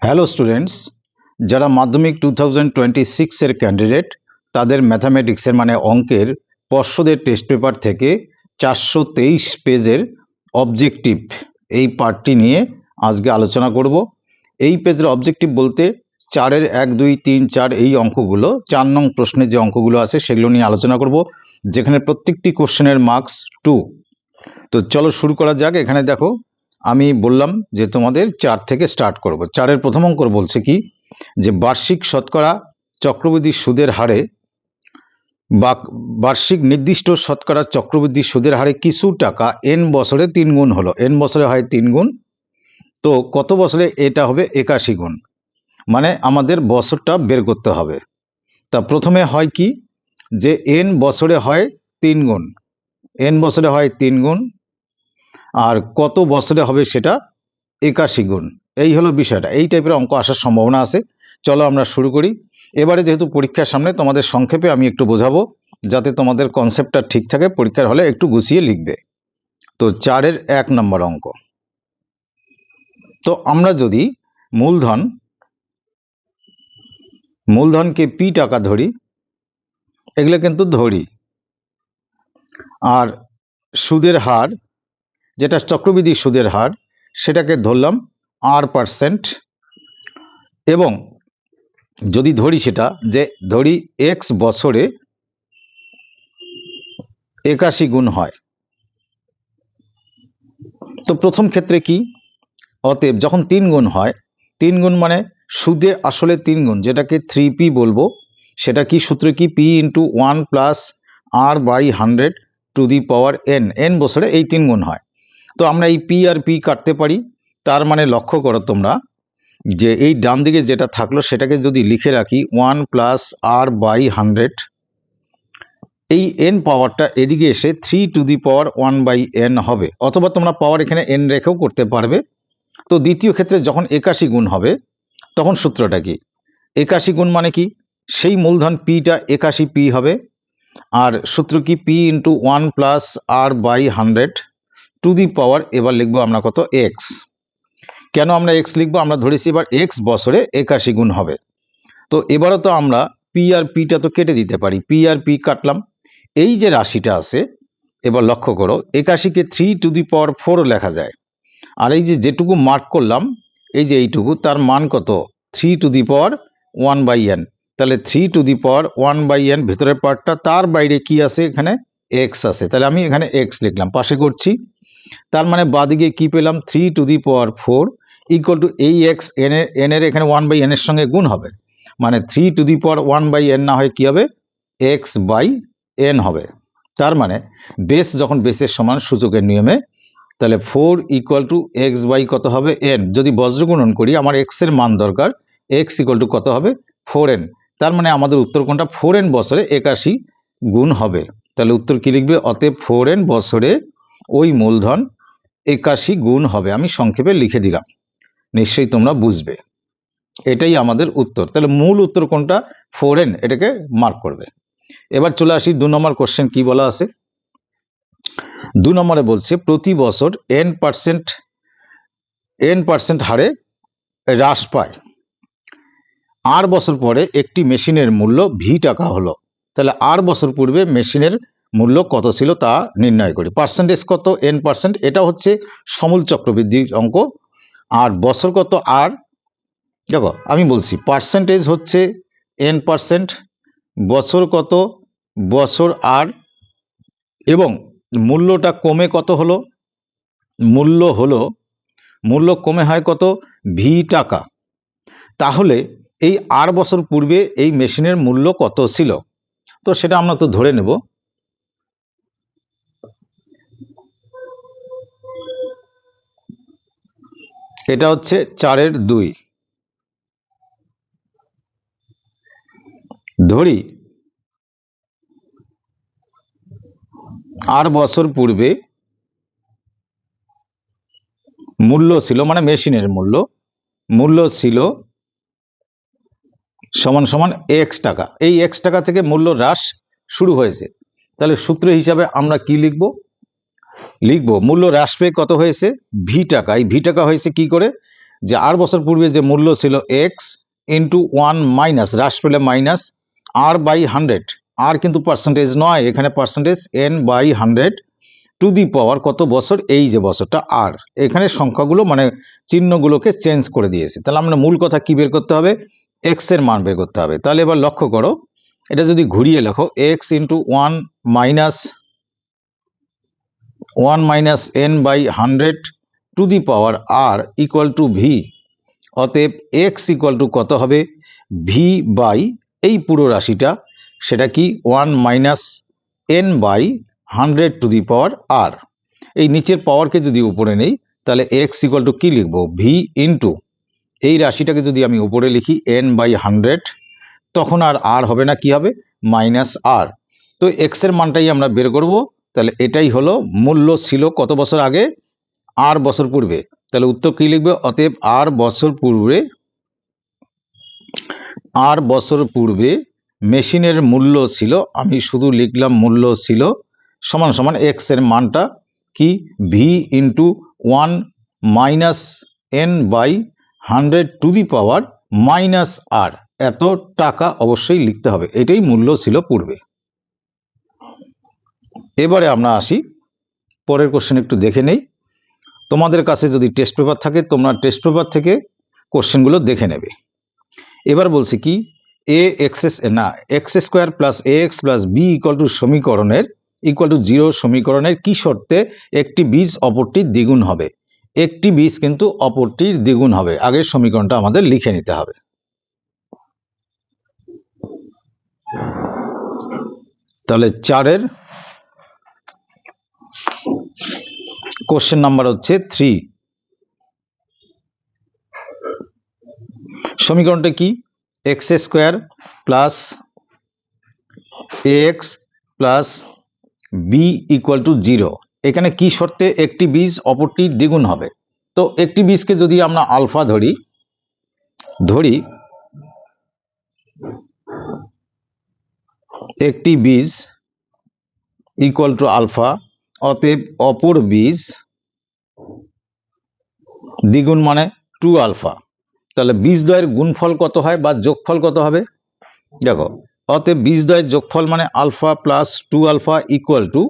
Hello students, যারা মাধ্যমিক 2026 এর ক্যান্ডিডেট তাদের ম্যাথামেটিক্সের মানে অঙ্কের পর্ষদের টেস্ট পেপার থেকে 423 পেজের অবজেক্টিভ এই পার্টটি নিয়ে আজকে আলোচনা করব। এই পেজের অবজেক্টিভ বলতে 4-এর 1, 2, 3, 4 এই অঙ্কগুলো, 4 নং প্রশ্নে যে অঙ্কগুলো আছে সেগুলো নিয়ে আলোচনা করব, যেখানে প্রত্যেকটি কোশ্চেনের মার্কস 2। তো চলো শুরু করা যাক। এখানে দেখো, আমি বললাম যে তোমাদের 4 থেকে স্টার্ট করব। 4-এর প্রথম অঙ্ক বলছে কি, যে বার্ষিক শতকরা চক্রবৃদ্ধি সুদের হারে বা বার্ষিক নির্দিষ্ট শতকরা চক্রবৃদ্ধি সুদের হারে কিছু টাকা n বছরে 3 গুণ হলো। n বছরে হয় 3 গুণ, তো কত বছরে এটা হবে 81 গুণ। মানে আমাদের বছরটা বের করতে হবে। তা প্রথমে হয় কি, যে n বছরে হয় 3 গুণ, n বছরে হয় 3 গুণ, আর কত বছরে হবে সেটা 81 গুণ। এই হলো বিষয়টা। এই টাইপের অঙ্ক আসার সম্ভাবনা আছে। চলো আমরা শুরু করি। এবারে যেহেতু পরীক্ষার সামনে, তোমাদের সংক্ষেপে আমি একটু বোঝাবো যাতে তোমাদের কনসেপ্টটা ঠিক থাকে, পরীক্ষার হলে একটু গুছিয়ে লিখবে। তো 4-এর 1 নম্বর অঙ্ক। তো আমরা যদি মূলধনকে পি টাকা ধরি, এগুলো কিন্তু ধরি, আর সুদের হার যেটা চক্রবৃদ্ধি সুদের হার সেটাকে ধরলাম R%, এবং যদি ধরি সেটা যে ধরি x বছরে 81 গুণ হয়। তো প্রথম ক্ষেত্রে কি, অতএব যখন 3 গুণ হয়, 3 গুণ মানে সুদে আসলে 3 গুণ, যেটাকে 3p বলবো, সেটা কি সূত্র কি, p × 1 + r/100 two the power n। n বছরে এই 3 গুণ হয়। তো আমরা এই p আর p কাটতে পারি। তার মানে লক্ষ্য করো তোমরা যে এই ডান দিকে যেটা থাকলো সেটাকে যদি লিখে রাখি 1 + r/100, এই n পাওয়ারটা এদিকে এসে 3 টু দি পাওয়ার 1/n হবে, অথবা তোমরা পাওয়ার এখানে n রেখেও করতে পারবে। তো দ্বিতীয় ক্ষেত্রে যখন 81 গুণ হবে, তখন সূত্রটা কি, 81 গুণ মানে কি, সেই মূলধন পিটা 81p হবে, আর সূত্র কি, p × 1 + r/100 টু দি পাওয়ার, এবার লিখবো আমরা কত, x। কেন আমরা x লিখবো, আমরা ধরেছি এবার x বছরে 81 গুণ হবে। তো এবারও তো আমরা p আর pটা তো কেটে দিতে পারি, p আর p কাটলাম। এই যে রাশিটা আছে, এবার লক্ষ্য করো 81কে 3 টু দি পাওয়ার 4 লেখা যায়, আর এই যে যেটুকু মার্ক করলাম, এই যে এইটুকু, তার মান কত, 3 টু দি পাওয়ার 1/n। তাহলে 3 টু দি পাওয়ার 1/n ভেতরের পার্টটা, তার বাইরে কি আছে, এখানে x আছে, তাহলে আমি এখানে x লিখলাম, পাশে করছি। তার মানে বাদিকে কি পেলাম, 3 two the power 4 equal to এই x, n এর এখানে 1/n এর সঙ্গে গুণ হবে, মানে 3 টু দি পাওয়ার 1/n না হয় কি হবে, x/n হবে। তার মানে বেস যখন বেসের সমান সূচকের নিয়মে, তাহলে 4 ইকুয়াল টু এক্স বাই কত হবে, n। যদি বজ্রগুণন করি, আমার x এর মান দরকার, x ইকুয়াল টু কত হবে, 4n। তার মানে আমাদের উত্তর কোনটা, 4n বছরে 81 গুণ হবে। তাহলে উত্তর কি লিখবে, অতএব 4n বছরে ওই মূলধন 81 গুণ হবে। আমি সংক্ষেপে লিখে দিলাম, নিশ্চয়ই তোমরা বুঝবে। এটাই আমাদের উত্তর। তাহলে মূল উত্তর কোনটা, 4n, এটাকে মার্ক করবে। এবার চলে আসি 2 নম্বর কোশ্চেন। কি বলা আছে, 2 নম্বরে বলছে প্রতি বছর n% হারে হ্রাস পায়, আর বছর পরে একটি মেশিনের মূল্য ভি টাকা হলো। তাহলে আর বছর পূর্বে মেশিনের মূল্য কত ছিল তা নির্ণয় করি। পার্সেন্টেজ কত, n%, এটা হচ্ছে সমূল চক্রবৃদ্ধির অঙ্ক। আর বছর কত, আর দেখো আমি বলছি, পার্সেন্টেজ হচ্ছে n%, বছর কত, বছর আর, এবং মূল্যটা কমে কত হলো, মূল্য কমে হয় কত, ভি টাকা। তাহলে এই আর বছর পূর্বে এই মেশিনের মূল্য কত ছিল, তো সেটা আমরা তো ধরে নেব। এটা হচ্ছে 4-এর 2। ধরি আর বছর পূর্বে মূল্য ছিল, মানে মেশিনের মূল্য ছিল সমান সমান x টাকা। এই x টাকা থেকে মূল্য হ্রাস শুরু হয়েছে। তাহলে সূত্র হিসাবে আমরা কি লিখব, মূল্য হ্রাস পেয়ে কত হয়েছে, ভি টাকা। এই ভি টাকা হয়েছে কি করে, যে আর বছর পূর্বে যে মূল্য ছিল এক্স ইন্টু 1 মাইনাস, হ্রাস পেলে মাইনাস আর বাই 100, আর কিন্তু পার্সেন্টেজ নয়, এখানে percentage n by 100 to the power কত বছর, এই যে বছরটা আর, এখানে সংখ্যাগুলো মানে চিহ্নগুলোকে চেঞ্জ করে দিয়েছে। তাহলে আমরা মূল কথা কি বের করতে হবে, এক্স এর মান বের করতে হবে। তাহলে এবার লক্ষ্য করো, এটা যদি ঘুরিয়ে লেখো x into 1 minus n by 100 to the power r equal to V. অতএব এক্স ইকুয়াল টু কত হবে, ভি বাই এই পুরো রাশিটা, সেটা কি 1 minus n by 100 to the power আর। এই নিচের পাওয়ারকে যদি উপরে নেই তাহলে এক্স ইকুয়াল টু কী লিখবো, ভি ইন্টু এই রাশিটাকে যদি আমি উপরে লিখি n বাই 100, তখন আর হবে না, কি হবে, মাইনাস আর। তো এক্স এর মানটাই আমরা বের করব। তাহলে এটাই হলো মূল্য ছিল কত বছর আগে, আর বছর পূর্বে। তাহলে উত্তর কি লিখবে, অতএব আর বছর পূর্বে মেশিনের মূল্য ছিল, আমি শুধু লিখলাম মূল্য ছিল সমান সমান এক্স এর মানটা কি, V into 1 minus n by 100 to the power minus আর, এত টাকা অবশ্যই লিখতে হবে, এটাই মূল্য ছিল পূর্বে। এবারে আমরা আসি পরের কোশ্চেন, একটু দেখে নেই। তোমাদের কাছে যদি টেস্ট পেপার থাকে, তোমরা টেস্ট পেপার থেকে কোশ্চেনগুলো দেখে নেবে। এবার বলছি কি, x square plus a x plus b equal to সমীকরণের ইকুয়াল টু 0 সমীকরণের কি শর্তে একটি বীজ অপরটির দ্বিগুণ হবে। একটি বীজ কিন্তু অপরটির দ্বিগুণ হবে, আগের সমীকরণটা আমাদের লিখে নিতে হবে। তাহলে 4-এর কোশ্চেন নাম্বার হচ্ছে 3। সমীকরণটা কি, x square plus a x plus b equal to 0, এখানে কি শর্তে একটি বীজ অপরটির দ্বিগুণ হবে। তো একটি বীজকে যদি আমরা আলফা ধরি একটি বীজ ইকুয়াল টু আলফা, অতএব অপর বীজ দ্বিগুণ মানে 2 আলফা। তাহলে বীজদ্বয়ের গুণফল কত হয় বা যোগফল কত হবে, দেখো, অতএব বীজদ্বয়ের যোগফল মানে alpha plus 2 alpha equal to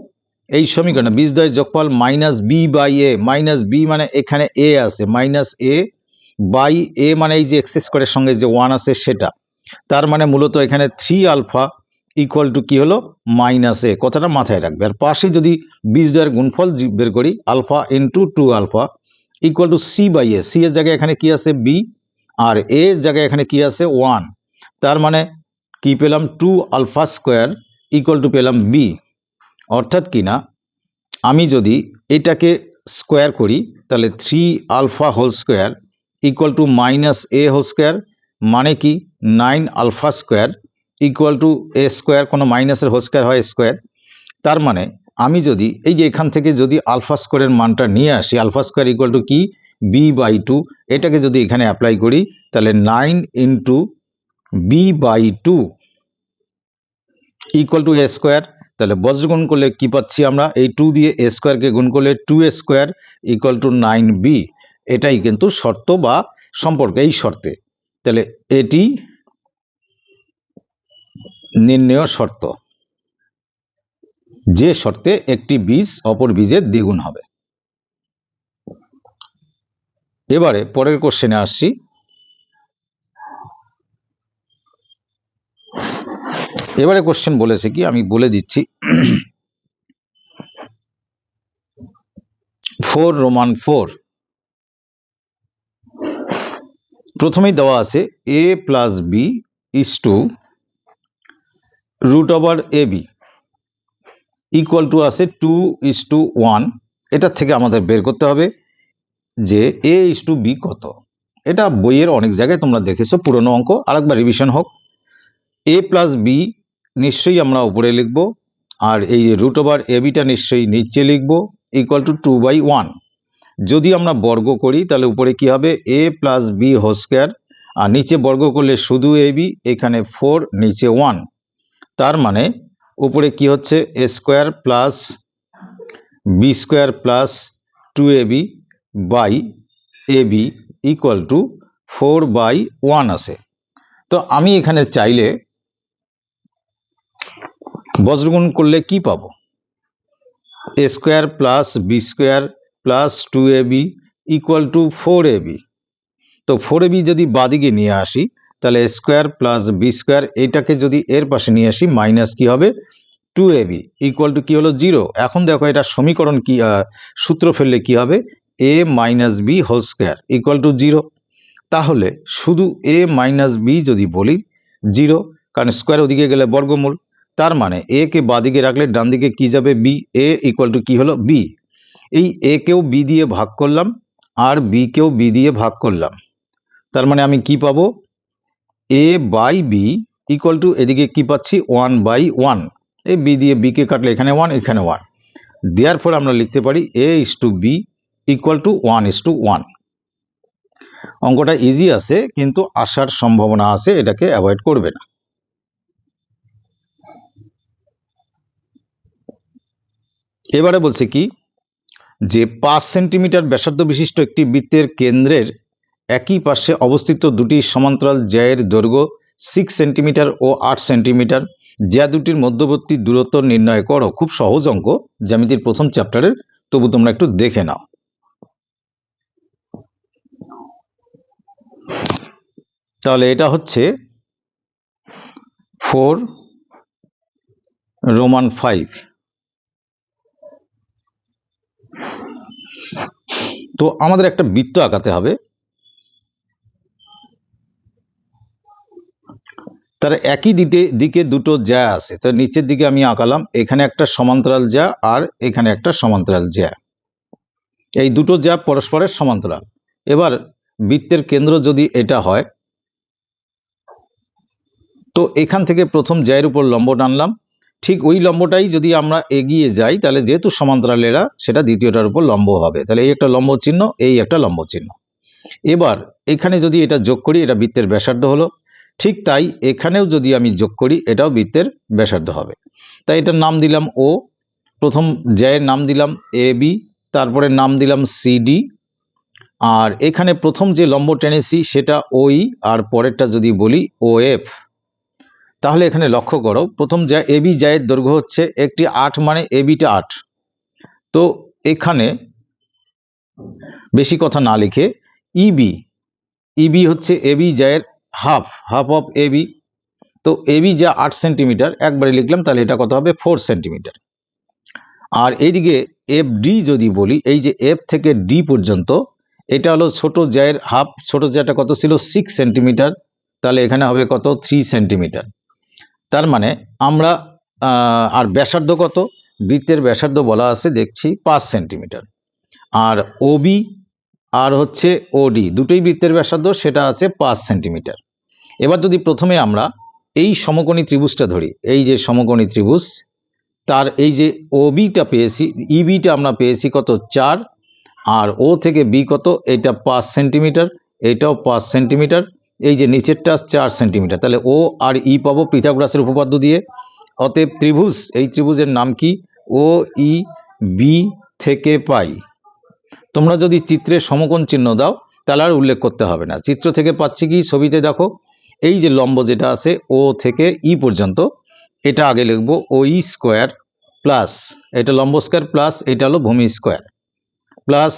এই সমীকরণে বীজদ্বয়ের যোগফল minus b by a, minus b মানে এখানে এ আছে, মাইনাস এ বাই এ মানে এই যে এক্স স্কোয়ারের সঙ্গে যে 1 আছে সেটা, তার মানে মূলত এখানে 3 আলফা ইকুয়াল টু কি হলো, মাইনাস এ, কথাটা মাথায় রাখবে। আর পাশে যদি বীজদ্বয়ের গুণফল বের করি, alpha into 2 alpha equal to c by a, c এর জায়গায় এখানে কি আছে বি, আর এ এর জায়গায় এখানে কি আছে 1, তার মানে কি পেলাম 2 আলফা স্কোয়ার ইকুয়াল টু পেলাম বি। অর্থাৎ কি না, আমি যদি এটাকে স্কোয়ার করি তাহলে 3 alpha whole square equal to minus a whole square, মানে কি 9 alpha square equal to a square, কোনো মাইনাসের হোল স্কোয়ার হয় স্কোয়ার। তার মানে আমি যদি এই যে এখান থেকে যদি আলফা স্কোয়ারের মানটা নিয়ে আসি, আলফা স্কোয়ার ইকুয়াল টু কি বি বাই 2, এটাকে যদি এখানে অ্যাপ্লাই করি তাহলে 9 into b by 2 equal to a square. তাহলে বজ্রগুণ করলে কি পাচ্ছি আমরা, এই 2 দিয়ে এ স্কোয়ারকে গুণ করলে 2a square equal two 9b, এটাই কিন্তু শর্ত বা সম্পর্ক, এই শর্তে। তাহলে এটি নির্ণেয় শর্ত, যে শর্তে একটি বীজ অপর বীজের দ্বিগুণ হবে। এবারে পরের কোশ্চেনে আসছি। এবারে কোশ্চেন বলেছে কি, আমি বলে দিচ্ছি, 4 রোমান 4, প্রথমেই দেওয়া আছে a plus b is to root over a b equal to আছে 2:1। এটার থেকে আমাদের বের করতে হবে যে a ইজ টু বি কত। এটা বইয়ের অনেক জায়গায় তোমরা দেখেছো, পুরনো অঙ্ক, আরেকবার রিভিশন হোক। a প্লাস বি নিশ্চয়ই আমরা উপরে লিখব, আর এই যে রুট ওভার এ বিটা নিশ্চয়ই নিচে লিখব, ইকুয়াল টু 2/1। যদি আমরা বর্গ করি তাহলে উপরে কি হবে, a plus b whole square, আর নিচে বর্গ করলে শুধু এ বি, এখানে 4 নিচে 1, তার মানে উপরে কি হচ্ছে a square plus B square plus 2ab by a b equal to 4/1 আসে। তো আমি এখানে চাইলে বজ্রগুণ করলে কি পাবো? a square plus B square plus 2ab equal to 4ab। তো 4ab যদি বাদিকে নিয়ে আসি তাহলে a square plus B square এটাকে যদি এর পাশে নিয়ে আসি মাইনাস কি হবে 2ab ইকুয়াল টু কি হলো 0। এখন দেখো এটা সমীকরণ কি সূত্র ফেললে কি হবে a minus b whole square equal to 0। তাহলে শুধু a মাইনাস বি যদি বলি 0, কারণ স্কোয়ার ওদিকে গেলে বর্গমূল, তার মানে a কে বাদিকে রাখলে ডান দিকে কি যাবে b, a ইকুয়াল টু কি হলো b। এই a কেও b দিয়ে ভাগ করলাম আর b কেও b দিয়ে ভাগ করলাম, তার মানে আমি কি পাবো a by b equal to এদিকে কি পাচ্ছি 1/1। এই b দিয়ে b কে কাটলে এখানে 1 এখানে 1, দেওয়ার পর আমরা লিখতে পারি a is to b equal to 1:1। অঙ্কটা ইজি আছে কিন্তু আসার সম্ভাবনা আছে, এটাকে অ্যাভয়েড করবে না। এবারে বলছে কি যে 5 সেন্টিমিটার ব্যাসার্ধ বিশিষ্ট একটি বৃত্তের কেন্দ্রের একই পাশে অবস্থিত দুটি সমান্তরাল জ্যায়ের দৈর্ঘ্য 6 সেন্টিমিটার ও 8 সেন্টিমিটার, জ্যা দুটির মধ্যবর্তী দূরত্ব নির্ণয় করো। খুব সহজ অঙ্ক, জ্যামিতির প্রথম চ্যাপ্টারের, তবু তোমরা একটু দেখে নাও। তাহলে এটা হচ্ছে 4(5). তো আমাদের একটা বৃত্ত আঁকাতে হবে, তার একই দিকে দুটো জ্যা আছে। তো নিচের দিকে আমি আঁকালাম, এখানে একটা সমান্তরাল জ্যা আর এখানে একটা সমান্তরাল জ্যা, এই দুটো জ্যা পরস্পরের সমান্তরাল। এবার বৃত্তের কেন্দ্র যদি এটা হয় তো এখান থেকে প্রথম জ্যায়ের উপর লম্ব টানলাম, ঠিক ওই লম্বটাই যদি আমরা এগিয়ে যাই তাহলে যেহেতু সমান্তরাল এরা সেটা দ্বিতীয়টার উপর লম্ব হবে, তাহলে এই একটা লম্ব চিহ্ন, এই একটা লম্ব চিহ্ন। এবার এখানে যদি এটা যোগ করি এটা বৃত্তের ব্যাসার্ধ হলো, ঠিক তাই এখানেও যদি আমি যোগ করি এটাও বৃত্তের ব্যাসার্ধ হবে। তাই এটার নাম দিলাম ও, প্রথম জ্যায়ের নাম দিলাম এ বি, তারপরে নাম দিলাম সিডি, আর এখানে প্রথম যে লম্ব টেনেছি সেটা ওই, আর পরেরটা যদি বলি ও এফ। তাহলে এখানে লক্ষ্য করো প্রথম জ্যা এ বি জ্যায়ের দৈর্ঘ্য হচ্ছে একটি 8, মানে এ বিটা 8। তো এখানে বেশি কথা না লিখে ইবি হচ্ছে এ বি জ্যায়ের হাফ অফ এ বি। তো এ বি যা 8 সেন্টিমিটার একবারে লিখলাম, তাহলে এটা কত হবে 4 সেন্টিমিটার। আর এইদিকে এফ ডি যদি বলি, এই যে এফ থেকে ডি পর্যন্ত এটা হলো ছোট জ্যায়ের হাফ, ছোট জ্যাটা কত ছিল 6 সেন্টিমিটার, তাহলে এখানে হবে কত 3 সেন্টিমিটার। তার মানে আমরা আর ব্যাসার্ধ কত, বৃত্তের ব্যাসার্ধ বলা আছে দেখছি 5 সেন্টিমিটার, আর ওবি আর হচ্ছে ওডি দুটোই বৃত্তের ব্যাসার্ধ, সেটা আছে 5 সেন্টিমিটার। এবার যদি প্রথমে আমরা এই সমকোণী ত্রিভুজটা ধরি, এই যে সমকোণী ত্রিভুজ, তার এই যে ওবিটা পেয়েছি, ইবিটা আমরা পেয়েছি কত 4, আর ও থেকে বি কত, এটা 5 সেন্টিমিটার, এটাও 5 সেন্টিমিটার, এই যে নিচেরটা 4 সেন্টিমিটার, তাহলে ও আর ই পাবো পিথাগোরাসের উপপাদ্য দিয়ে। অতএব ত্রিভুজ, এই ত্রিভুজের নাম কি ও ই বি থেকে পাই। তোমরা যদি চিত্রে সমকোণ চিহ্ন দাও তাহলে আর উল্লেখ করতে হবে না, চিত্র থেকে পাচ্ছি কি, ছবিতে দেখো এই যে লম্ব যেটা আছে ও থেকে ই পর্যন্ত, এটা আগে লিখবো ও ই স্কোয়ার প্লাস, এটা লম্ব স্কোয়ার প্লাস এটা হলো ভূমি square, plus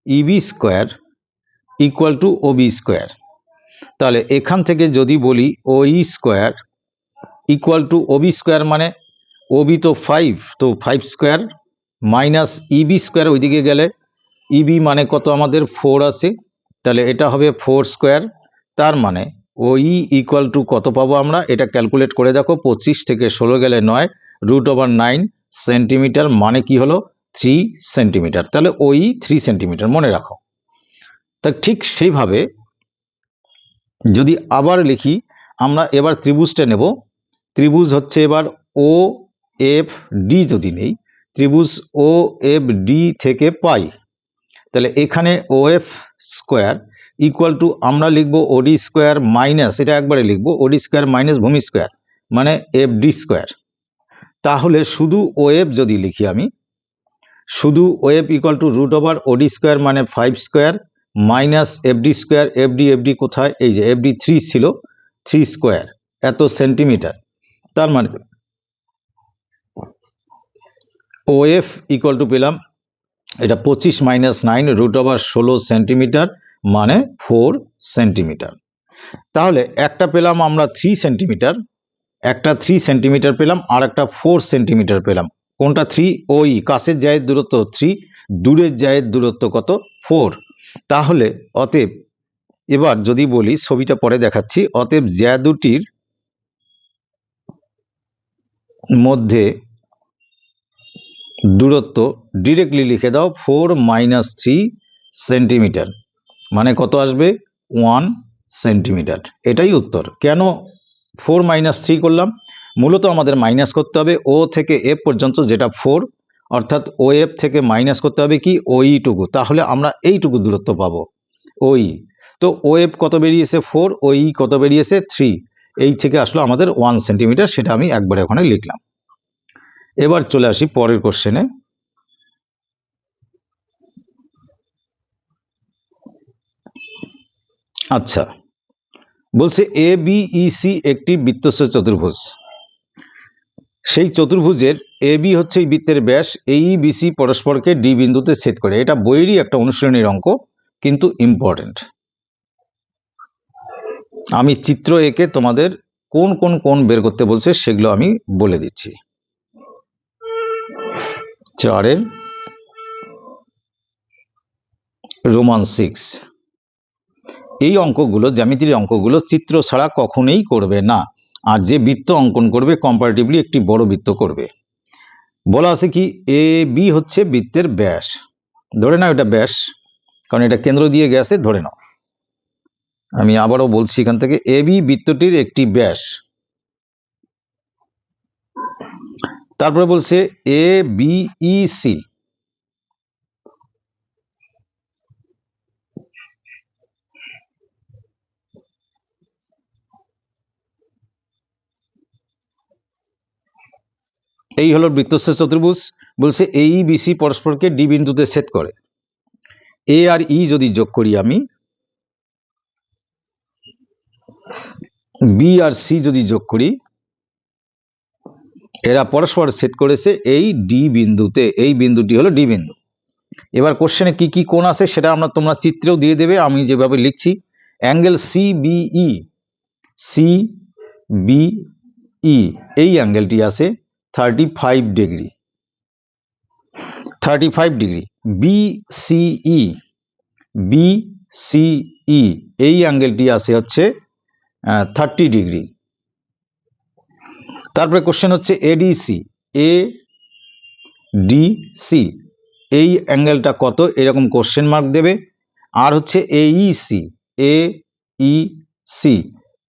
EB square equal to OB square. তাহলে এখান থেকে যদি বলি O E square equal to OB square, মানে ওবি তো 5, তো 5 স্কোয়ার মাইনাস ইবি স্কোয়ার, ওইদিকে গেলে ইবি মানে কত আমাদের 4 আছে, তাহলে এটা হবে 4 স্কোয়ার। তার মানে ওই ইকুয়াল টু কত পাবো আমরা, এটা ক্যালকুলেট করে দেখো, 25 থেকে 16 গেলে 9, √9 সেন্টিমিটার, মানে কি হলো 3 সেন্টিমিটার। তাহলে ওই 3 সেন্টিমিটার মনে রাখো। তা ঠিক সেইভাবে যদি আবার লিখি, আমরা এবার ত্রিভুজটা নেব, ত্রিভুজ হচ্ছে এবার ও এফ ডি যদি নেই, ত্রিভুজ ও এফ ডি থেকে পাই, তাহলে এখানে O F square equal to আমরা লিখবো ওডি স্কোয়ার মাইনাস, এটা একবারে লিখবো ওডি স্কোয়ার মাইনাস ভূমি স্কোয়ার, মানে এফ ডি স্কোয়ার। তাহলে শুধু ও এফ যদি লিখি আমি, শুধু ও এফ ইকুয়াল টু √ওডি স্কোয়ার মানে 5 square minus FD square, FD কোথায়, এই যে এফডি 3 ছিল, 3 স্কোয়ার এত সেন্টিমিটার। তার মানে ওএফ ইকুয়াল টু পেলাম এটা 25 মাইনাস 9 রুট ওভার 16 সেন্টিমিটার, মানে 4 সেন্টিমিটার। তাহলে একটা পেলাম আমরা 3 সেন্টিমিটার, একটা 3 সেন্টিমিটার পেলাম, আর একটা 4 সেন্টিমিটার পেলাম। কোনটা 3? ওই কাছের জায়ের দূরত্ব 3, দূরের জায়ের দূরত্ব কত? 4। তাহলে অতএব এবার যদি বলি, ছবিটা পরে দেখাচ্ছি, অতএব জ্যা দুটির মধ্যে দূরত্ব ডিরেক্টলি লিখে দাও 4 মাইনাস 3 সেন্টিমিটার, মানে কত আসবে? 1 সেন্টিমিটার। এটাই উত্তর। কেন 4 মাইনাস 3 করলাম? মূলত আমাদের মাইনাস করতে হবে ও থেকে এফ পর্যন্ত, যেটা 4, অর্থাৎ ও এফ থেকে মাইনাস করতে হবে কি? ওইটুকু। তাহলে আমরা এইটুকু দূরত্ব পাবো, ওই। তো ও এফ কত বেরিয়েছে? 4, ওই কত বেরিয়েছে? 3। এই থেকে আসলো আমাদের 1 সেন্টিমিটার, সেটা আমি একবারে ওখানে লিখলাম। এবার চলে আসি পরের কোশ্চেনে। আচ্ছা, বলছে এ বি ই সি একটি বৃত্তস্থ চতুর্ভুজ। সেই চতুর্ভুজের এ বি হচ্ছে এই বৃত্তের ব্যাস, এই বিসি পরস্পরকে ডি বিন্দুতে ছেদ করে। এটা বইয়েরই একটা অনুশীলনীর অঙ্ক, কিন্তু ইম্পর্টেন্ট। আমি চিত্র এঁকে তোমাদের কোন কোন কোণ বের করতে বলছে সেগুলো আমি বলে দিচ্ছি। 4 রোমান 6। এই অঙ্কগুলো, জ্যামিতির অঙ্কগুলো চিত্র ছাড়া কখনোই করবে না। আর যে বৃত্ত অঙ্কন করবে কম্পারেটিভলি একটি বড় বৃত্ত করবে। বলা আছে কি? এ বি হচ্ছে বৃত্তের ব্যাস। ধরে নাও এটা ব্যাস, কারণ এটা কেন্দ্র দিয়ে গেছে, ধরে নাও। আমি আবারও বলছি এখান থেকে, এ বি বৃত্তটির একটি ব্যাস। তারপরে বলছে এ বি ই সি। এই হলো বৃত্তস্থ চতুর্ভুজ। বলছে এই বিসি পরস্পরকে ডি বিন্দুতে ছেদ করে। এ আর ই যদি যোগ করি আমি, বি আর সি যদি যোগ করি, এরা পরস্পর ছেদ করেছে এই ডি বিন্দুতে। এই বিন্দুটি হলো ডি বিন্দু। এবার কোশ্চেনে কি কি কোণ আছে সেটা তোমরা চিত্রেও দিয়ে দেবে, আমি যেভাবে লিখছি। Angle C B E, C B E এই অ্যাঙ্গেলটি আছে 35 ডিগ্রি, 35 ডিগ্রি। বিসিই, বিসিই এই অ্যাঙ্গেলটি আছে হচ্ছে 30 ডিগ্রি। তারপরে কোশ্চেন হচ্ছে এডিসি, এডিসি এই অ্যাঙ্গেলটা কত, এরকম কোশ্চেন মার্ক দেবে। আর হচ্ছে এইসি, এইসি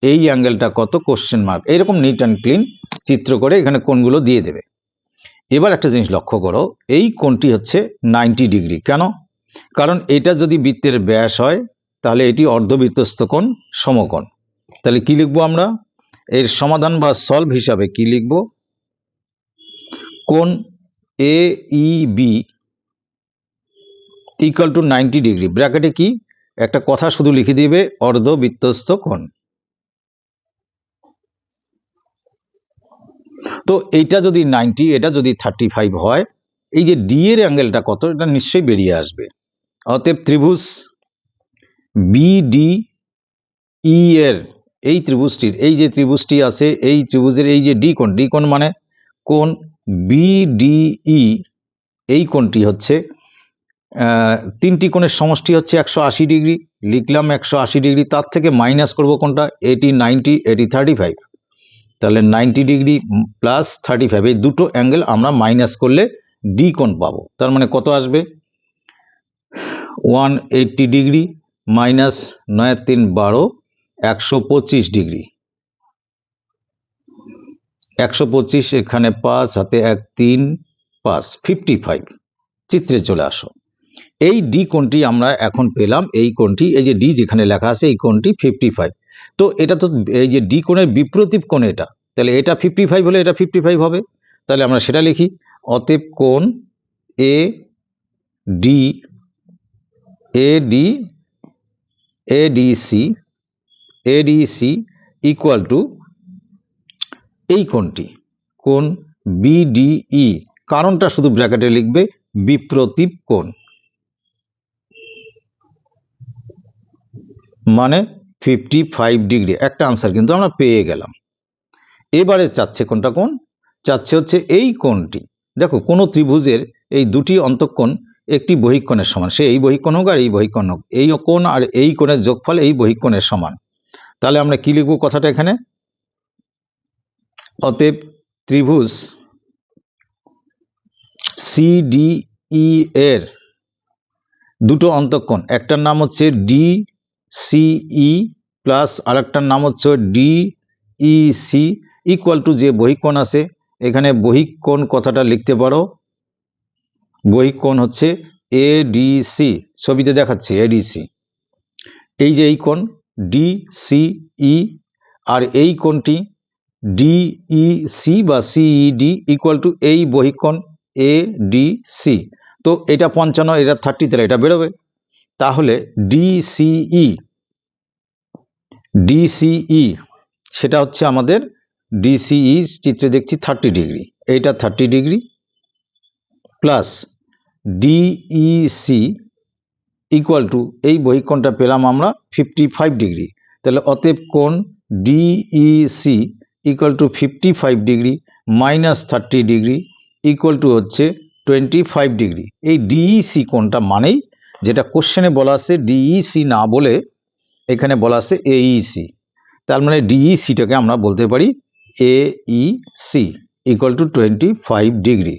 এই অ্যাঙ্গেলটা কত, কোশ্চেন মার্ক। এইরকম নিট অ্যান্ড ক্লিন চিত্র করে এখানে কোণগুলো দিয়ে দেবে। এবার একটা জিনিস লক্ষ্য করো, এই কোণটি হচ্ছে 90 ডিগ্রি। কেন? কারণ এটা যদি বৃত্তের ব্যাস হয় তাহলে এটি অর্ধবৃত্তস্থ কোণ, সমকোণ। তাহলে কি লিখবো আমরা? এর সমাধান বা সলভ হিসাবে কি লিখব? কোণ A E B equal to 90 degree, ব্র্যাকেটে কি একটা কথা শুধু লিখে দিবে, অর্ধবৃত্তস্থ কোণ। তো এইটা যদি 90, এটা যদি 35 হয়, এই যে ডি এর অ্যাঙ্গেলটা কত, এটা নিশ্চয়ই বেরিয়ে আসবে। অতএব ত্রিভুজ বিডি ই এর এই ত্রিভুজটির, এই যে ত্রিভুজটি আছে এই ত্রিভুজের এই যে ডি কোণ, ডি কোণ মানে কোণ বিডিই, এই কোণটি হচ্ছে তিনটি কোণের সমষ্টি হচ্ছে 180 ডিগ্রি। লিখলাম 180 ডিগ্রি, তার থেকে মাইনাস করব কোনটা? এটি 90, এটি 35। তাহলে 90 ডিগ্রি প্লাস 35, এই দুটো অ্যাঙ্গেল আমরা মাইনাস করলে ডি কোণ পাবো। তার মানে কত আসবে? 180 ডিগ্রি মাইনাস 9 3 12, 125 ডিগ্রি। 125 এখানে 5 হাতে 1 3 5, 55। চিত্রে চলে আসো। এই ডি কোণটি আমরা এখন পেলাম, এই কোণটি, এই যে ডি যেখানে লেখা আছে এই কোণটি 55। তো এটা তো এই যে ডি কোণের বিপরীত কোণ এটা, তাহলে এটা 55 হলে এটা 55 হবে। তাহলে আমরা সেটা লিখি। অতএব কোণ A D ADC ADC equal to এই কোণটি, কোণ বিডিই, কারণটা শুধু ব্র্যাকেটে লিখবে, বিপ্রতীপ কোণ, মানে 55 ডিগ্রি। একটা আনসার কিন্তু আমরা পেয়ে গেলাম। এবারে চাচ্ছে কোনটা কোণ? চাচ্ছে হচ্ছে এই কোণটি। দেখো কোনো ত্রিভুজের এই দুটি অন্তঃকোণ একটি বহিঃকোণের সমান, সে এই বহিঃকোণ হোক আর এই বহিঃকোণ হোক, এই কোণ আর এই কোণের যোগফল এই বহিঃকোণের সমান। তাহলে আমরা কি লিখব কথাটা এখানে? অতএব ত্রিভুজ সিডিই এর দুটো অন্তঃকোণ, একটার নাম হচ্ছে ডিসিই প্লাস আরেকটার নাম হচ্ছে ডিইসি ইকুয়াল টু যে বহিঃকোণ আছে, এখানে বহিঃকোণ কথাটা লিখতে পারো, বহিঃকোণ হচ্ছে এডিসি, ছবিতে দেখাচ্ছি এডিসি। এই যে এই কোণ ডিসিই আর এই কোণটি ডিইসি বা সিইডি ইকুয়াল টু এই বহিঃকোণ এডিসি। তো এটা 55, এটা 30, তাহলে এটা বেরোবে। তাহলে ডিসিই সেটা হচ্ছে আমাদের ডিসিই, চিত্রে দেখছি 30 ডিগ্রি, এইটা 30 degree plus Dec equal to এই বহিঃকোণটা পেলাম আমরা 55 ডিগ্রি। তাহলে অতএব কোণ Dec equal to 55 degree minus 30 degree equal to হচ্ছে 25 ডিগ্রি। এই ডিইসি কোণটা মানেই যেটা কোশ্চেনে বলা আছে ডিইসি না বলে এখানে বলা আছে এইসি, তার মানে ডিইসিটাকে আমরা বলতে পারি এইসি ইকুয়াল টু 25 ডিগ্রি।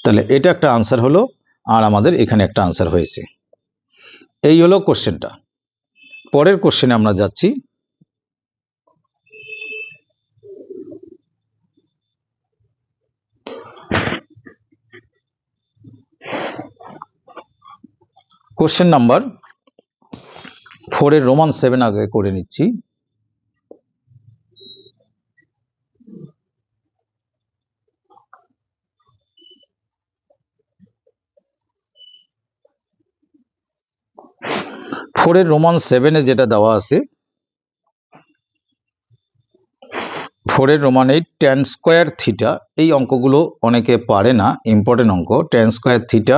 তাহলে এটা একটা আনসার হলো, আর আমাদের এখানে একটা আনসার হয়েছে। এই হলো কোশ্চেনটা। পরের কোশ্চেনে আমরা যাচ্ছি। কোশ্চেন নাম্বার 4 এর রোমান 7 আগে করে নিচ্ছি। ফোরের রোমান 7-এ যেটা দেওয়া আছে, 4-এর রোমান 8 ট্যান স্কোয়ার থিটা, এই অঙ্কগুলো অনেকে পারে না, ইম্পর্টেন্ট অঙ্ক। ট্যান স্কোয়ার থিটা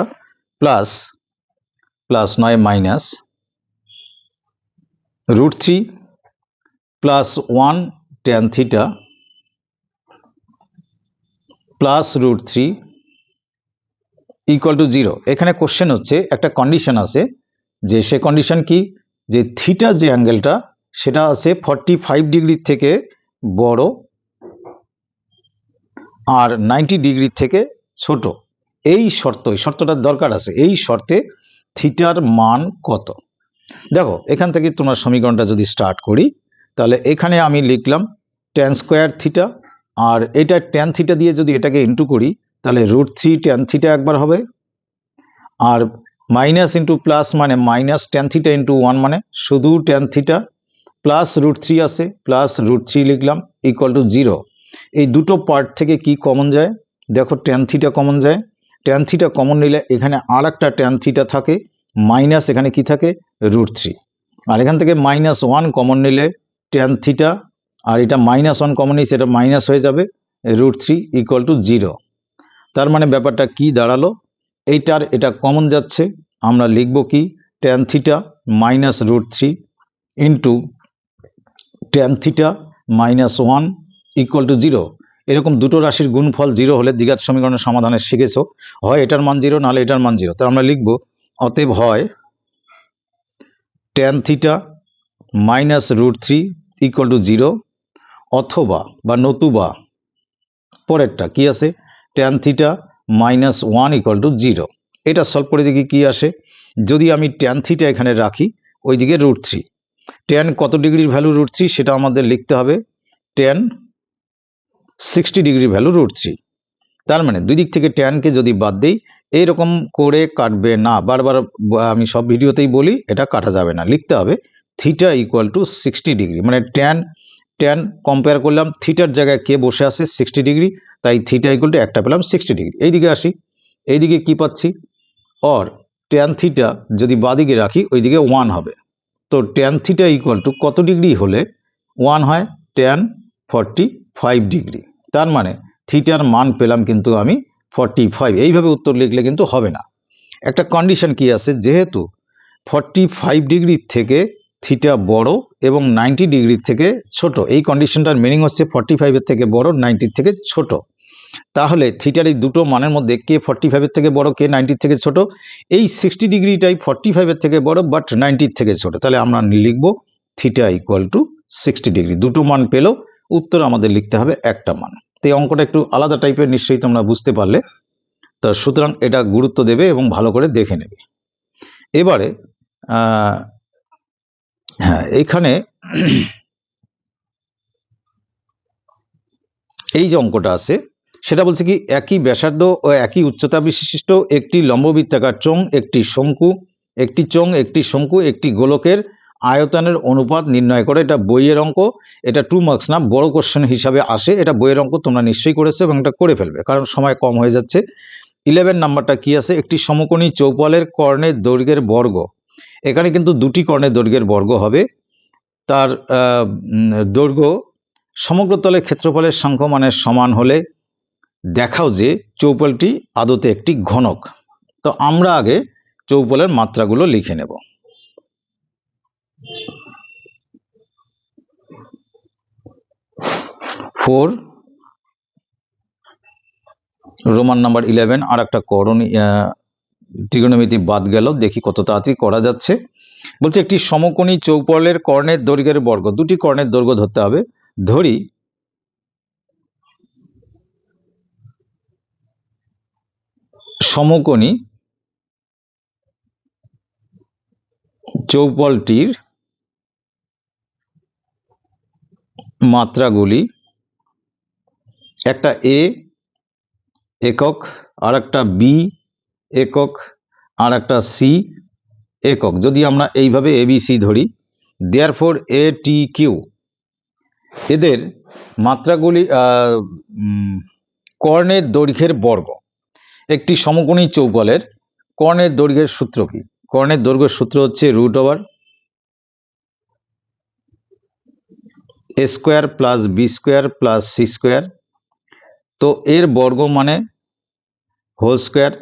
প্লাস নয় minus √3 plus 1 tan theta plus √3 equal to 0। এখানে কোশ্চেন হচ্ছে একটা কন্ডিশন আছে, যে সে কন্ডিশন কি, যে থিটা যে অ্যাঙ্গেলটা সেটা আছে 45 ডিগ্রি থেকে বড় আর 90 ডিগ্রি থেকে ছোট। এই শর্তটার দরকার আছে। এই শর্তে থিটার মান কত? দেখো এখান থেকে তোমার সমীকরণটা যদি স্টার্ট করি, তাহলে এখানে আমি লিখলাম ট্যান স্কোয়ার থিটা, আর এটা ট্যান থিটা দিয়ে যদি এটাকে ইন্টু করি তাহলে √3 ট্যান থিটা একবার হবে, আর মাইনাস ইন্টু প্লাস মানে মাইনাস ট্যান থিটা ইন্টু 1 মানে শুধু ট্যান থিটা, প্লাস √3 আছে, প্লাস √3 লিখলাম ইকুয়াল টু 0। এই দুটো পার্ট থেকে কি কমন যায়? দেখো ট্যান থিটা কমন যায়, ট্যান থিটা কমন নিলে এখানে আর একটা ট্যান থিটা থাকে, মাইনাস এখানে কি থাকে √3, আর এখান থেকে -1 কমন নিলে ট্যান থিটা, আর এটা -1 কমন নিয়েছে, এটা মাইনাস হয়ে যাবে, √3 ইকুয়াল টু 0। তার মানে ব্যাপারটা কি দাঁড়ালো, এইটার এটা কমন যাচ্ছে, আমরা লিখব কি tan theta minus √3 into tan theta -1 equal to 0। এরকম দুটো রাশির গুণফল 0 হলে দ্বিঘাত সমীকরণের সমাধানে শিখেছো, হয় এটার মান 0 নাহলে এটার মান 0। তাহলে আমরা লিখব অতএব হয় tan theta minus √3 equal to 0, অথবা বা নতুবা পরেরটা কি আছে ট্যান থিটা -1 ইকুয়াল টু 0। এটা সলভ করে দেখি কি আসে। যদি আমি ট্যান থিটা এখানে রাখি, ওইদিকে √3, ট্যান কত ডিগ্রির ভ্যালু √3 সেটা আমাদের লিখতে হবে, ট্যান 60 ডিগ্রি ভ্যালু √3। তার মানে দুই দিক থেকে ট্যানকে যদি বাদ দেই, এইরকম করে কাটবে না, বারবার আমি সব ভিডিওতেই বলি এটা কাটা যাবে না, লিখতে হবে থিটা ইকুয়াল টু 60 ডিগ্রি, মানে ট্যান কম্পেয়ার করলাম, থিটার জায়গায় কে বসে আছে 60 ডিগ্রি, তাই থিটা ইকুয়াল টু একটা পেলাম 60 ডিগ্রি। এইদিকে আসি, এইদিকে কি পাচ্ছি, অর ট্যান থিটা যদি বাদিকে রাখি ওইদিকে 1 হবে। তো ট্যান থিটা ইকুয়াল টু কত ডিগ্রি হলে 1 হয়? Tan 45 degree. তার মানে থিটার মান পেলাম কিন্তু আমি 45। এইভাবে উত্তর লিখলে কিন্তু হবে না। একটা কন্ডিশন কি আছে, যেহেতু 45 ডিগ্রি থেকে থিটা বড় এবং 90 ডিগ্রি থেকে ছোট, এই কন্ডিশনটার মিনিং হচ্ছে 45-এর থেকে বড়, 90-র থেকে ছোট। তাহলে থিটার এই দুটো মানের মধ্যে কে 45-এর থেকে বড়, কে 90-র থেকে ছোট? এই 60 ডিগ্রিটাই 45-এর থেকে বড় বাট 90-র থেকে ছোট। তাহলে আমরা লিখব থিটা ইকুয়াল টু 60 ডিগ্রি। দুটো মান পেলেও উত্তর আমাদের লিখতে হবে একটা মান। তো এই অঙ্কটা একটু আলাদা টাইপের, নিশ্চয়ই তোমরা বুঝতে পারলে। তো সুতরাং এটা গুরুত্ব দেবে এবং ভালো করে দেখে নেবে। এবারে হ্যাঁ, এখানে এই যে অঙ্কটা আছে সেটা বলছে কি, একই ব্যাসার্ধ ও একই উচ্চতা বিশিষ্ট একটি লম্ববৃত্তাকার চোঙ, একটি শঙ্কু, একটি গোলকের আয়তনের অনুপাত নির্ণয় করে। এটা বইয়ের অঙ্ক, এটা 2 মার্কস না, বড় কোশ্চেন হিসাবে আসে। এটা বইয়ের অঙ্ক, তোমরা নিশ্চয়ই করেছো এবং এটা করে ফেলবে কারণ সময় কম হয়ে যাচ্ছে। 11 নাম্বারটা কি আছে, একটি সমকোণী চৌপলের কর্ণের দৈর্ঘ্যের বর্গ। এখানে কিন্তু দুটি কর্ণের দৈর্ঘ্যের বর্গ হবে। তার দৈর্ঘ্য সমগ্র তলের ক্ষেত্রফলের সংখ্যমানের সমান হলে দেখাও যে চৌপলটি আদতে একটি ঘনক। তো আমরা আগে চৌপলের মাত্রাগুলো লিখে নেব। Four Roman number 11। আর একটা ত্রিকোণমিতি বাদ গেল, দেখি কত তাড়াতাড়ি করা যাচ্ছে। বলছে একটি সমকোণী চৌপলের কর্ণের দৈর্ঘ্যের বর্গ। দুটি কর্ণের দৈর্ঘ্য ধরতে হবে। ধরি সমকোণী চৌপলটির মাত্রাগুলি, একটা এ একক, আর একটা বি একক, আর একটা সি একক। যদি আমরা এইভাবে এবিসি ধরি, দেয়ারফর এ টি কিউ, এদের মাত্রাগুলি কর্ণের দৈর্ঘ্যের বর্গ। একটি সমকোণী চৌপলের কর্ণের দৈর্ঘ্যের সূত্র কি? কর্ণের দৈর্ঘ্যের সূত্র হচ্ছে √a square plus B square plus C square. তো এর বর্গ মানে হোল স্কোয়ার।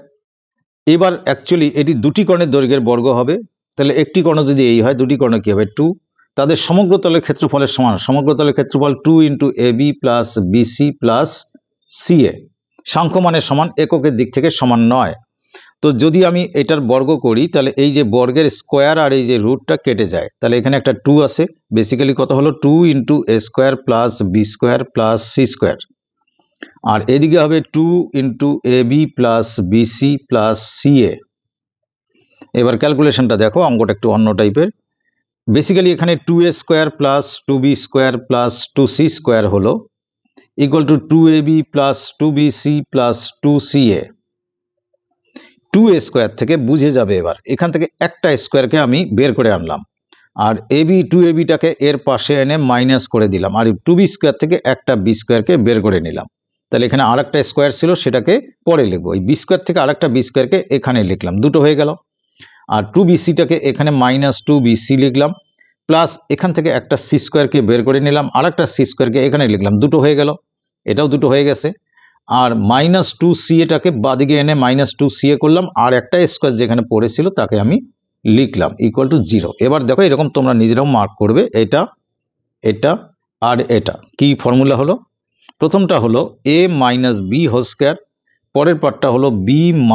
এবার অ্যাকচুয়ালি এটি দুটি কর্ণের দৈর্ঘ্যের বর্গ হবে। তাহলে একটি কর্ণ যদি এই হয়, দুটি কর্ণ কি হবে? 2। তাদের সমগ্র তলের ক্ষেত্রফলের সমান। সমগ্র তলের ক্ষেত্রফল 2 × AB plus BC plus CA। সাংখ্যমানের সমান, এককের দিক থেকে সমান নয়। তো যদি আমি এটার বর্গ করি তাহলে এই যে বর্গের স্কোয়ার আর এই যে রুটটা কেটে যায়, তাহলে এখানে একটা 2 আসে। বেসিক্যালি কত হলো? 2 × A square plus B square plus C square. আর এদিকে হবে 2 × AB plus BC plus CA। এবার ক্যালকুলেশনটা দেখো, অঙ্কটা একটু অন্য টাইপের। বেসিক্যালি এখানে 2A square plus 2B square plus 2C square হলো equal to 2AB plus 2BC plus 2CA। 2A square থেকে বুঝে যাবে, এবার এখান থেকে একটা স্কোয়ারকে আমি বের করে আনলাম, আর AB 2ABটাকে এর পাশে এনে মাইনাস করে দিলাম, আর 2B স্কোয়ার থেকে একটা B স্কোয়ারকে বের করে নিলাম। তাহলে এখানে আরেকটা স্কোয়ার ছিল, সেটাকে পরে লিখবো। এই B স্কোয়ার থেকে আরেকটা B স্কোয়ারকে এখানে লিখলাম, দুটো হয়ে গেল। আর 2BCটাকে এখানে -2BC লিখলাম, প্লাস এখান থেকে একটা C স্কোয়ারকে বের করে নিলাম, আরেকটা C স্কোয়ারকে এখানে লিখলাম, দুটো হয়ে গেল। এটাও দুটো হয়ে গেছে। আর -2CAটাকে বাদিকে এনে -2CA করলাম, আর একটা স্কোয়ার যেখানে পড়েছিল তাকে আমি লিখলাম ইকুয়াল টু 0। এবার দেখো, এরকম তোমরা নিজেরাও মার্ক করবে, এটা, এটা আর এটা। কি ফর্মুলা হলো? প্রথমটা হলো A - B হোল স্কোয়ার, পরের পার্টটা হলো B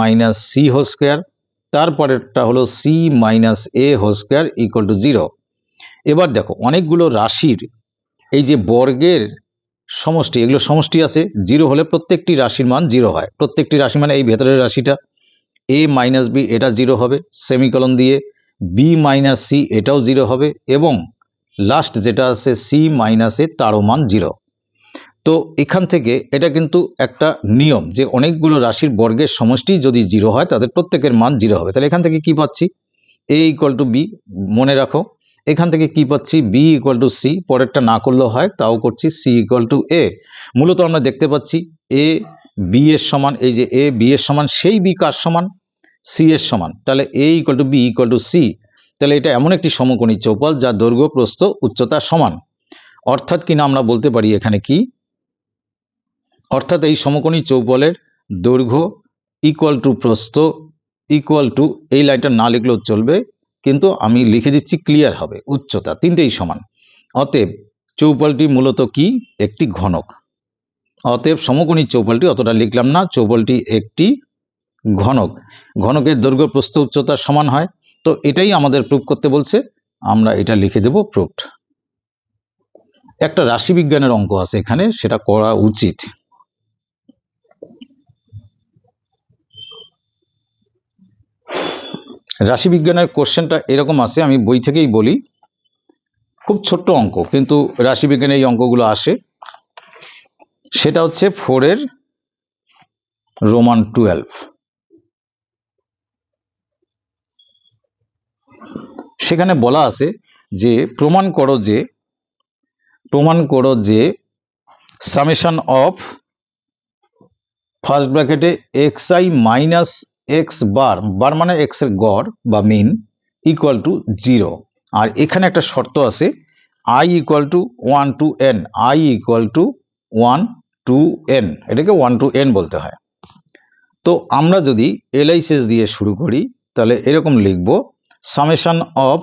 - C হোল স্কোয়ার, তারপরেরটা হলো C - A whole square equal to 0। এবার দেখো, অনেকগুলো রাশির এই যে বর্গের সমষ্টি, এগুলো সমষ্টি আছে। 0 হলে প্রত্যেকটি রাশির মান 0 হয়। প্রত্যেকটি রাশি মানে এই ভেতরের রাশিটা A - B, এটা 0 হবে সেমিকলন দিয়ে। B - C, এটাও 0 হবে, এবং লাস্ট যেটা আছে C - A, তারও মান 0। তো এখান থেকে এটা কিন্তু একটা নিয়ম যে অনেকগুলো রাশির বর্গের সমষ্টি যদি 0 হয় তাদের প্রত্যেকের মান 0 হবে। তাহলে এখান থেকে কি পাচ্ছি? A = B, মনে রাখো। এখান থেকে কি পাচ্ছি? B = C, পরেরটা না করলেও হয়, তাও করছি। C = A। মূলত আমরা দেখতে পাচ্ছি A B এর সমান, এই যে A B এর সমান, সেই B কার সমান? সি এর সমান, তাহলে A equal to B equal to C. তাহলে এটা এমন একটি সমকোণী চৌপল যার দৈর্ঘ্য প্রস্থ উচ্চতা সমান। অর্থাৎ কিনা আমরা বলতে পারি এখানে কি, অর্থাৎ এই সমকোণী চৌপলের দৈর্ঘ্য ইকুয়াল টু প্রস্থ ইকুয়াল টু, এই লাইনটা না লিখলেও চলবে কিন্তু আমি লিখে দিচ্ছি ক্লিয়ার হবে, উচ্চতা, তিনটেই সমান। অতএব চৌপলটি মূলত কি, একটি ঘনক। অতএব সমকোণী চৌপলটি, অতটা লিখলাম না, চৌপলটি একটি ঘনক। ঘনকের দৈর্ঘ্য প্রস্থ উচ্চতা সমান হয়। তো এটাই আমাদের প্রুফ করতে বলছে, আমরা এটা লিখে দেব প্রুফড। একটা রাশিবিজ্ঞানের অঙ্ক আছে এখানে, সেটা করা উচিত। রাশিবিজ্ঞানের কোশ্চেনটা এরকম আছে, আমি বই থেকেই বলি, খুব ছোট্ট অঙ্ক কিন্তু রাশিবিজ্ঞানে এই অঙ্কগুলো আসে। সেটা হচ্ছে 4 রোমান 12। সেখানে বলা আছে যে প্রমাণ করো যে সামেশন অফ ফার্স্ট ব্র্যাকেটে x i minus x bar, bar মানে এক্স এর গড় বা মিন, ইকুয়াল টু 0। আর এখানে একটা শর্ত আছে, I equal to 1 to n, I equal to 1 to n, এটাকে 1 to n বলতে হয়। তো আমরা যদি এলআইসিএস দিয়ে শুরু করি তাহলে এরকম লিখব, summation of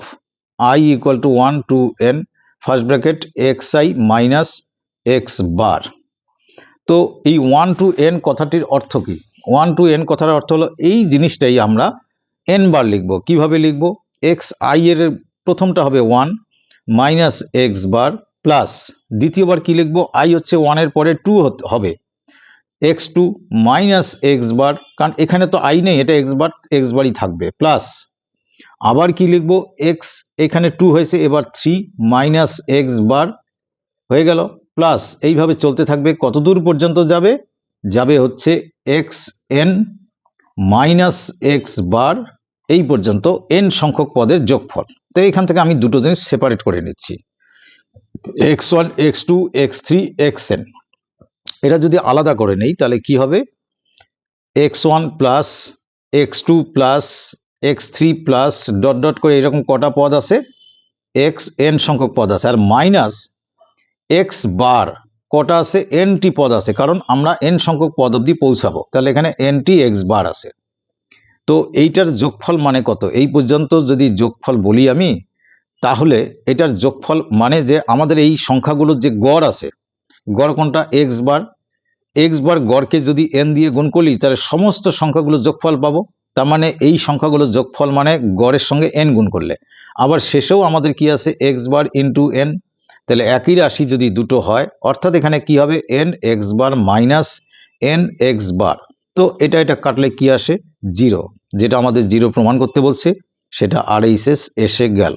i equal to 1 to n first bracket x i minus x bar. তো এই 1 to n কথাটির অর্থ কি? 1 to n কথার অর্থ হলো এই জিনিসটাই আমরা n বার লিখব। কিভাবে লিখব? এক্স আই এর প্রথমটা হবে 1 মাইনাস এক্স বার প্লাস দ্বিতীয়বার কি লিখব? আই হচ্ছে 1 এর পরে 2 হবে, এক্স টু মাইনাস এক্স বার, কারণ এখানে তো আই নেই, এটা এক্স বারই থাকবে, প্লাস আবার কি লিখব? এক্স এখানে 2 হয়েছে, এবার 3 মাইনাস এক্স বার হয়ে গেল, প্লাস এইভাবে চলতে থাকবে। কত দূর পর্যন্ত যাবে? যাবে হচ্ছে এক্স এন মাইনাস এক্স বার, এই পর্যন্ত এন সংখ্যক পদের যোগফল। তো এখান থেকে আমি দুটো জিনিস সেপারেট করে নিচ্ছি, x1 x2 x3 xn। এটা যদি আলাদা করে নেই তাহলে কি হবে? x1 plus x2 plus x3 plus dot dot করে এরকম কটা পদ আছে? xn সংখ্যক পদ আছে, আর মাইনাস এক্স বার কটা আছে? এনটি পদ আছে, কারণ আমরা এন সংখ্যক পদ অবধি পৌঁছাবো, তাহলে এখানে এনটি এক্স বার আছে। তো এইটার যোগফল মানে কত? এই পর্যন্ত যদি যোগফল বলি আমি, তাহলে এটার যোগফল মানে যে আমাদের এই সংখ্যাগুলোর যে গড় আছে, গড় কোনটা? এক্স বার গড়কে যদি এন দিয়ে গুণ করি তাহলে সমস্ত সংখ্যাগুলো যোগফল পাবো। তার মানে এই সংখ্যাগুলো যোগফল মানে গড়ের সঙ্গে এন গুণ করলে। আবার শেষেও আমাদের কি আছে? X bar into N. তাহলে একই রাশি যদি দুটো হয়, অর্থাৎ এখানে কি হবে? N x bar minus N x bar. তো এটা কাটলে কি আসে? 0, যেটা আমাদের 0 প্রমাণ করতে বলছে, সেটা RHS এসে গেল।